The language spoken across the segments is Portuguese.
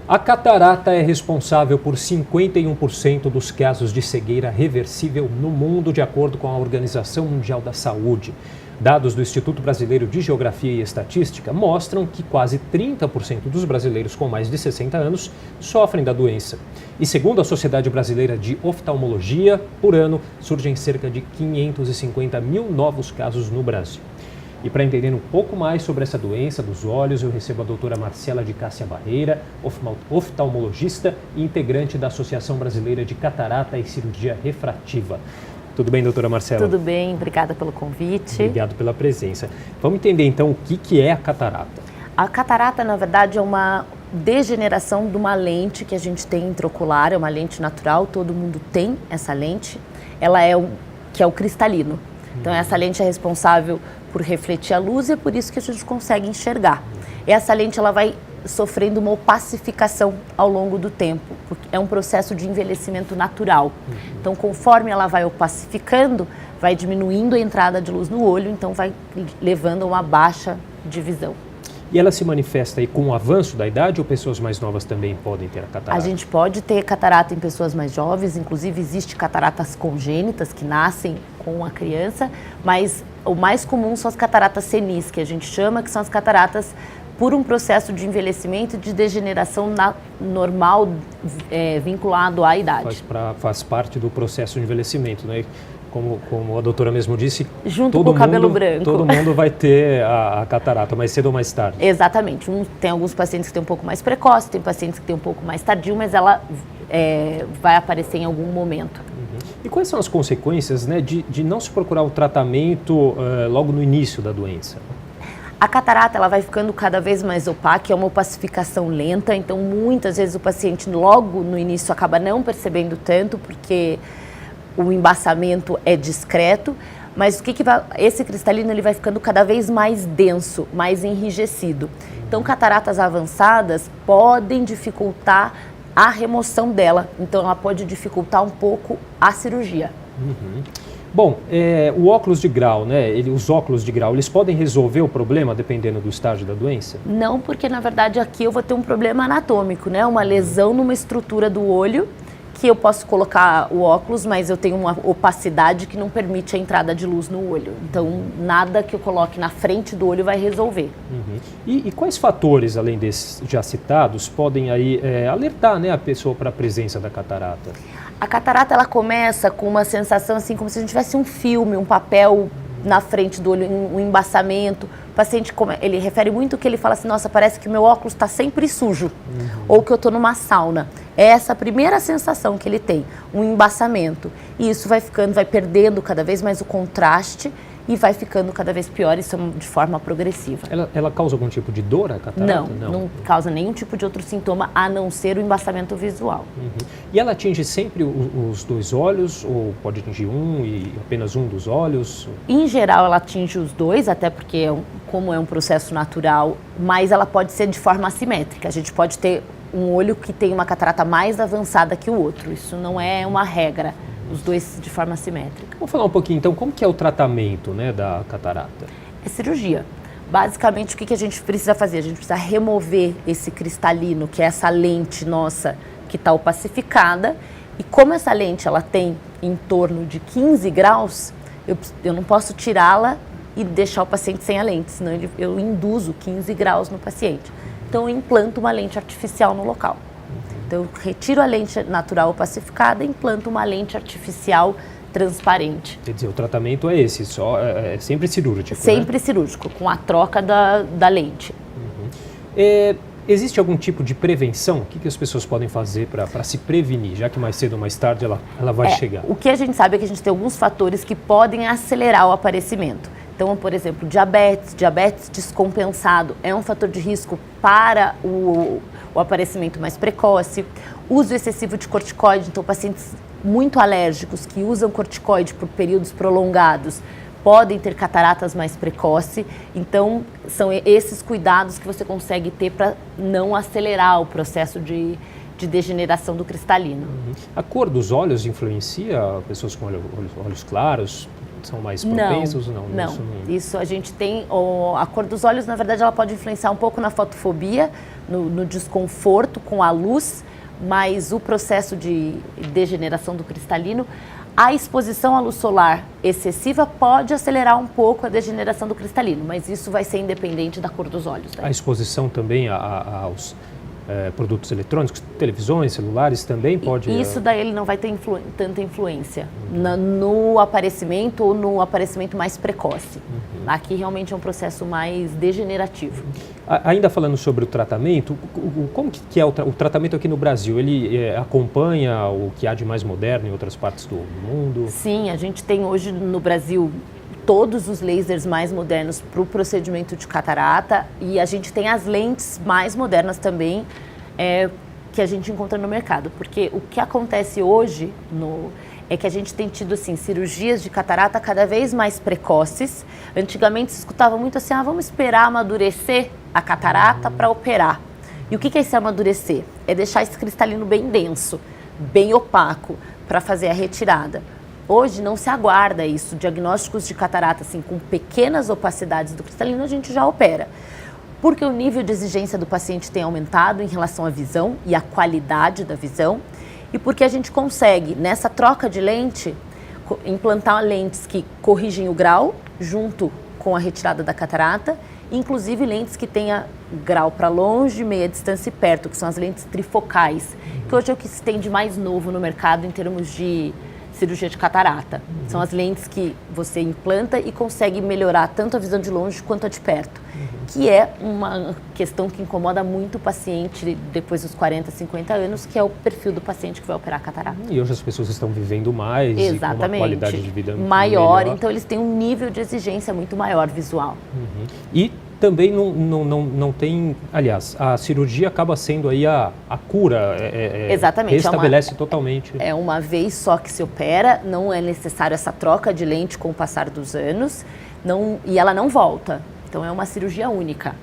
A catarata é responsável por 51% dos casos de cegueira reversível no mundo, de acordo com a Organização Mundial da Saúde. Dados do Instituto Brasileiro de Geografia e Estatística mostram que quase 30% dos brasileiros com mais de 60 anos sofrem da doença. E segundo a Sociedade Brasileira de Oftalmologia, por ano surgem cerca de 550 mil novos casos no Brasil. E para entender um pouco mais sobre essa doença dos olhos, eu recebo a doutora Marcela de Cássia Barreira, oftalmologista e integrante da Associação Brasileira de Catarata e Cirurgia Refrativa. Tudo bem, doutora Marcela? Tudo bem, obrigada pelo convite. Obrigado pela presença. Vamos entender então o que é a catarata. A catarata, na verdade, é uma degeneração de uma lente que a gente tem intraocular, é uma lente natural, todo mundo tem essa lente, ela é o cristalino. Então essa lente é responsável por refletir a luz e é por isso que a gente consegue enxergar. Essa lente ela vai sofrendo uma opacificação ao longo do tempo, porque é um processo de envelhecimento natural. Então, conforme ela vai opacificando, vai diminuindo a entrada de luz no olho, então vai levando a uma baixa de visão. E ela se manifesta aí com o avanço da idade ou pessoas mais novas também podem ter a catarata? A gente pode ter catarata em pessoas mais jovens, inclusive existe cataratas congênitas que nascem com a criança, mas o mais comum são as cataratas senis, que a gente chama, que são as cataratas por um processo de envelhecimento e de degeneração normal vinculado à idade. Faz parte do processo de envelhecimento, né? Como a doutora mesmo disse, junto com o cabelo branco. Todo mundo vai ter a catarata, mais cedo ou mais tarde. Exatamente. Tem alguns pacientes que têm um pouco mais precoce, tem pacientes que têm um pouco mais tardio, mas ela vai aparecer em algum momento. E quais são as consequências, né, de não se procurar o tratamento logo no início da doença? A catarata ela vai ficando cada vez mais opaca, é uma opacificação lenta, então muitas vezes o paciente logo no início acaba não percebendo tanto, porque o embaçamento é discreto, mas esse cristalino ele vai ficando cada vez mais denso, mais enrijecido. Então cataratas avançadas podem dificultar a remoção dela, então ela pode dificultar um pouco a cirurgia. Bom, o óculos de grau, né? Os óculos de grau, eles podem resolver o problema dependendo do estágio da doença? Não, porque na verdade aqui eu vou ter um problema anatômico, né? Uma lesão numa estrutura do olho, que eu posso colocar o óculos, mas eu tenho uma opacidade que não permite a entrada de luz no olho. Então, nada que eu coloque na frente do olho vai resolver. E quais fatores, além desses já citados, podem aí alertar, né, a pessoa para a presença da catarata? A catarata ela começa com uma sensação assim, como se a gente tivesse um filme, um papel na frente do olho, um embaçamento. O paciente, ele refere muito que ele fala assim, nossa, parece que meu óculos está sempre sujo, ou que eu estou numa sauna. É essa a primeira sensação que ele tem, um embaçamento. E isso vai perdendo cada vez mais o contraste e vai ficando cada vez pior, isso de forma progressiva. Ela causa algum tipo de dor, a catarata? Não causa nenhum tipo de outro sintoma, a não ser o embaçamento visual. E ela atinge sempre os dois olhos, ou pode atingir um e apenas um dos olhos? Em geral, ela atinge os dois, até porque, como é um processo natural, mas ela pode ser de forma assimétrica. A gente pode ter um olho que tem uma catarata mais avançada que o outro, isso não é uma regra. Os dois de forma simétrica. Vamos falar um pouquinho então, como que é o tratamento, né, da catarata? É cirurgia. Basicamente, o que a gente precisa fazer? A gente precisa remover esse cristalino, que é essa lente nossa que está opacificada. E como essa lente ela tem em torno de 15 graus, eu não posso tirá-la e deixar o paciente sem a lente, senão eu induzo 15 graus no paciente. Então, eu implanto uma lente artificial no local. Então, eu retiro a lente natural opacificada e implanto uma lente artificial transparente. Quer dizer, o tratamento é esse, é sempre cirúrgico, sempre cirúrgico, com a troca da lente. Existe algum tipo de prevenção? O que as pessoas podem fazer para se prevenir, já que mais cedo ou mais tarde ela vai chegar? O que a gente sabe é que a gente tem alguns fatores que podem acelerar o aparecimento. Então, por exemplo, diabetes descompensado é um fator de risco para o aparecimento mais precoce. Uso excessivo de corticoide, então pacientes muito alérgicos que usam corticoide por períodos prolongados podem ter cataratas mais precoce. Então, são esses cuidados que você consegue ter para não acelerar o processo de degeneração do cristalino. A cor dos olhos influencia pessoas com olhos claros? são mais propensos? Não. Isso a gente tem, a cor dos olhos, na verdade, ela pode influenciar um pouco na fotofobia, no desconforto com a luz, mas o processo de degeneração do cristalino, a exposição à luz solar excessiva pode acelerar um pouco a degeneração do cristalino, mas isso vai ser independente da cor dos olhos. A exposição também aos produtos eletrônicos, televisões, celulares também pode... Isso daí ele não vai ter tanta influência no aparecimento ou no aparecimento mais precoce. Aqui realmente é um processo mais degenerativo. Ainda falando sobre o tratamento, como que é o tratamento aqui no Brasil? Ele acompanha o que há de mais moderno em outras partes do mundo? Sim, a gente tem hoje no Brasil todos os lasers mais modernos para o procedimento de catarata e a gente tem as lentes mais modernas também que a gente encontra no mercado. Porque o que acontece hoje é que a gente tem tido assim, cirurgias de catarata cada vez mais precoces. Antigamente se escutava muito assim, vamos esperar amadurecer a catarata para operar. E o que é esse amadurecer? É deixar esse cristalino bem denso, bem opaco, para fazer a retirada. Hoje não se aguarda isso, diagnósticos de catarata assim, com pequenas opacidades do cristalino a gente já opera. Porque o nível de exigência do paciente tem aumentado em relação à visão e à qualidade da visão e porque a gente consegue, nessa troca de lente, implantar lentes que corrigem o grau junto com a retirada da catarata, inclusive lentes que tenha grau para longe, meia distância e perto, que são as lentes trifocais, que hoje é o que se tem de mais novo no mercado em termos de cirurgia de catarata. São as lentes que você implanta e consegue melhorar tanto a visão de longe quanto a de perto, que é uma questão que incomoda muito o paciente depois dos 40, 50 anos, que é o perfil do paciente que vai operar a catarata. E hoje as pessoas estão vivendo mais e com uma qualidade de vida maior, melhor. Então eles têm um nível de exigência muito maior visual. E também não tem, aliás, a cirurgia acaba sendo aí a cura, Exatamente, restabelece totalmente. É uma vez só que se opera, não é necessário essa troca de lente com o passar dos anos, e ela não volta. Então é uma cirurgia única.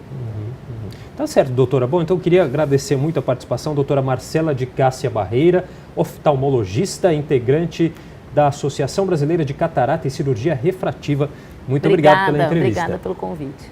Tá certo, doutora. Bom, então eu queria agradecer muito a participação, doutora Marcela de Cássia Barreira, oftalmologista, integrante da Associação Brasileira de Catarata e Cirurgia Refrativa. Muito obrigado pela entrevista. Obrigada pelo convite.